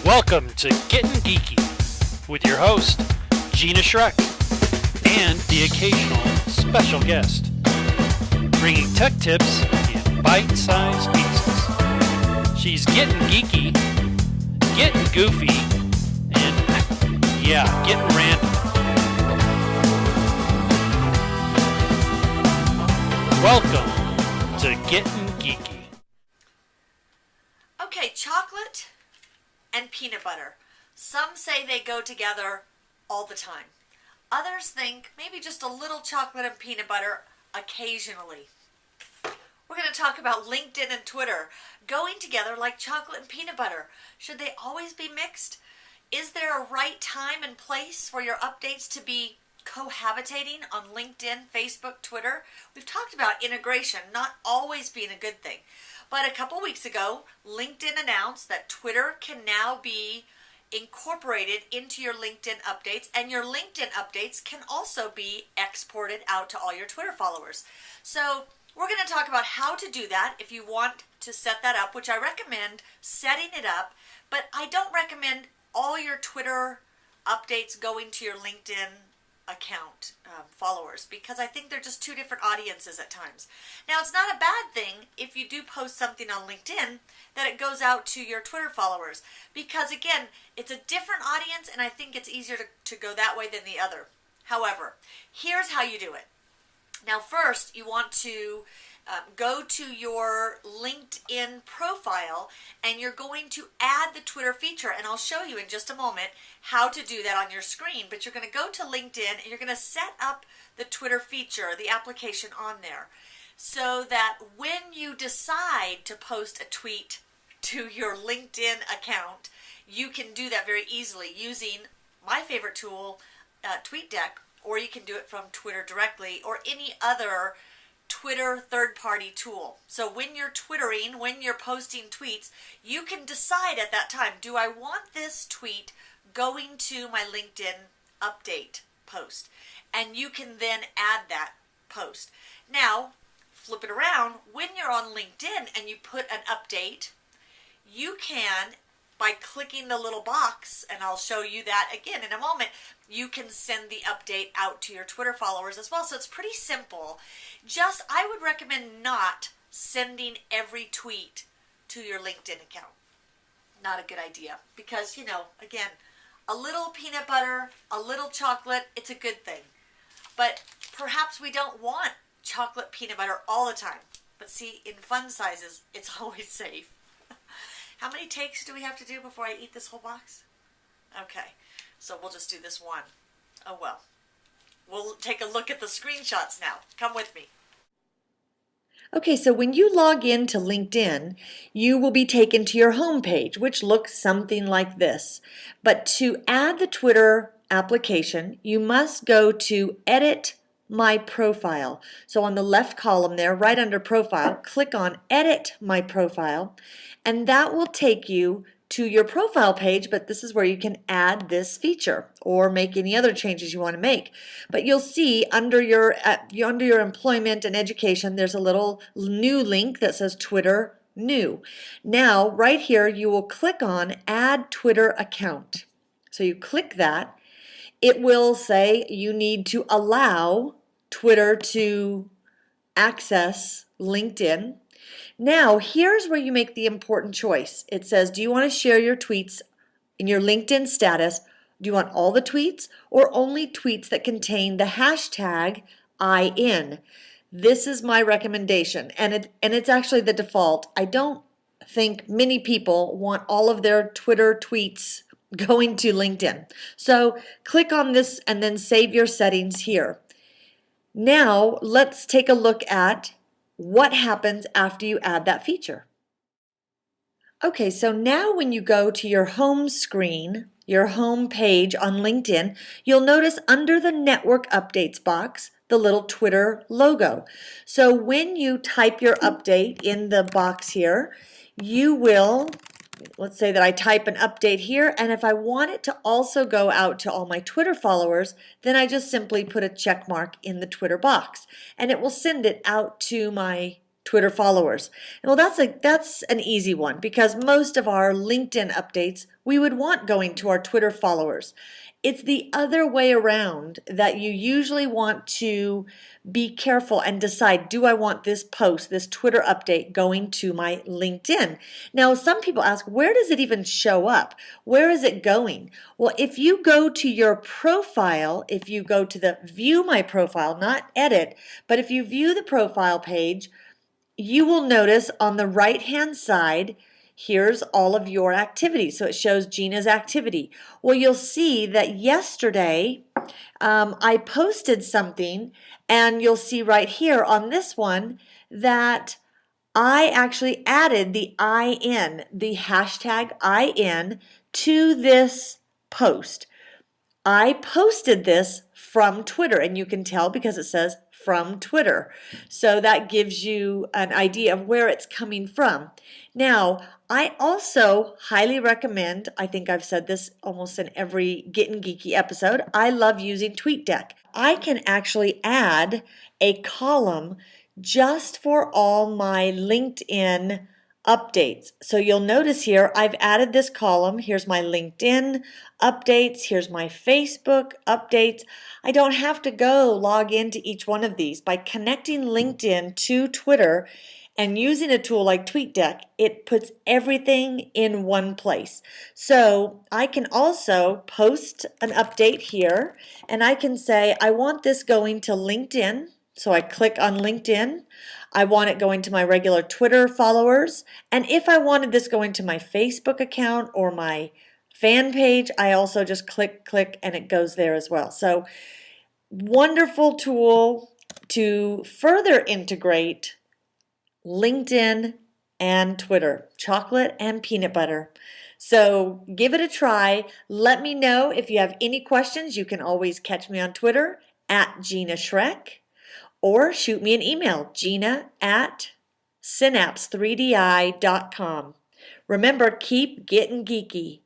Welcome to Gettin Geeky with your host, Gina Schreck, and the occasional special guest, bringing tech tips in bite-sized pieces. She's getting geeky, getting goofy, and getting random. Welcome to Gettin Geeky. Okay, chocolate and peanut butter. Some say they go together all the time. Others think maybe just a little chocolate and peanut butter occasionally. We're going to talk about LinkedIn and Twitter going together like chocolate and peanut butter. Should they always be mixed? Is there a right time and place for your updates to be cohabitating on LinkedIn, Facebook, Twitter? We've talked about integration not always being a good thing. But a couple weeks ago, LinkedIn announced that Twitter can now be incorporated into your LinkedIn updates, and your LinkedIn updates can also be exported out to all your Twitter followers. So we're going to talk about how to do that if you want to set that up, which I recommend setting it up, but I don't recommend all your Twitter updates going to your LinkedIn account followers, because I think they're just two different audiences at times. Now, it's not a bad thing if you do post something on LinkedIn that it goes out to your Twitter followers, because again, it's a different audience and I think it's easier to go that way than the other. However, here's how you do it. Now, first, you want to go to your LinkedIn profile and you're going to add the Twitter feature, and I'll show you in just a moment how to do that on your screen. But you're going to go to LinkedIn and you're going to set up the Twitter feature, the application on there, so that when you decide to post a tweet to your LinkedIn account, you can do that very easily using my favorite tool, TweetDeck, or you can do it from Twitter directly or any other Twitter third-party tool. So when you're twittering, when you're posting tweets, you can decide at that time, do I want this tweet going to my LinkedIn update post? And you can then add that post. Now, flip it around. When you're on LinkedIn and you put an update, you can, by clicking the little box, and I'll show you that again in a moment, you can send the update out to your Twitter followers as well. So it's pretty simple. Just, I would recommend not sending every tweet to your LinkedIn account. Not a good idea, because, again, a little peanut butter, a little chocolate, it's a good thing. But perhaps we don't want chocolate peanut butter all the time. But see, in fun sizes, it's always safe. How many takes do we have to do before I eat this whole box? Okay, so we'll just do this one. Oh well. We'll take a look at the screenshots now. Come with me. Okay, so when you log into LinkedIn, you will be taken to your home page, which looks something like this. But to add the Twitter application, you must go to Edit My Profile. So on the left column there, right under Profile, click on Edit My Profile, and that will take you to your profile page, but this is where you can add this feature or make any other changes you want to make. But you'll see under your employment and education, there's a little new link that says Twitter New. Now, right here, you will click on Add Twitter Account. So you click that. It will say you need to allow Twitter to access LinkedIn. Now, here's where you make the important choice. It says, do you want to share your tweets in your LinkedIn status? Do you want all the tweets or only tweets that contain the hashtag IN? This is my recommendation, and it's actually the default. I don't think many people want all of their Twitter tweets going to LinkedIn. So click on this and then save your settings here. Now, let's take a look at what happens after you add that feature. Okay, so now when you go to your home screen, your home page on LinkedIn, you'll notice under the Network Updates box, the little Twitter logo. So when you type your update in the box here, you will, let's say that I type an update here, and if I want it to also go out to all my Twitter followers, then I just simply put a check mark in the Twitter box, and it will send it out to my Twitter followers. Well, that's an easy one because most of our LinkedIn updates we would want going to our Twitter followers. It's the other way around that you usually want to be careful and decide, do I want this post, this Twitter update going to my LinkedIn? Now, some people ask, where does it even show up? Where is it going? Well, if you go to your profile, if you go to the view my profile, not edit, but if you view the profile page, you will notice on the right-hand side, here's all of your activities. So it shows Gina's activity. Well, you'll see that yesterday I posted something, and you'll see right here on this one that I actually added the IN, the hashtag IN, to this post. I posted this from Twitter, and you can tell because it says from Twitter. So that gives you an idea of where it's coming from. Now, I also highly recommend, I think I've said this almost in every Gettin Geeky episode, I love using TweetDeck. I can actually add a column just for all my LinkedIn updates. So you'll notice here I've added this column. Here's my LinkedIn updates. Here's my Facebook updates. I don't have to go log into each one of these. By connecting LinkedIn to Twitter and using a tool like TweetDeck, it puts everything in one place. So I can also post an update here, and I can say I want this going to LinkedIn. So I click on LinkedIn. I want it going to my regular Twitter followers. And if I wanted this going to my Facebook account or my fan page, I also just click, and it goes there as well. So wonderful tool to further integrate LinkedIn and Twitter, chocolate and peanut butter. So give it a try. Let me know if you have any questions. You can always catch me on Twitter at Gina Schreck. Or shoot me an email, gina@synapse3di.com. Remember, keep getting geeky.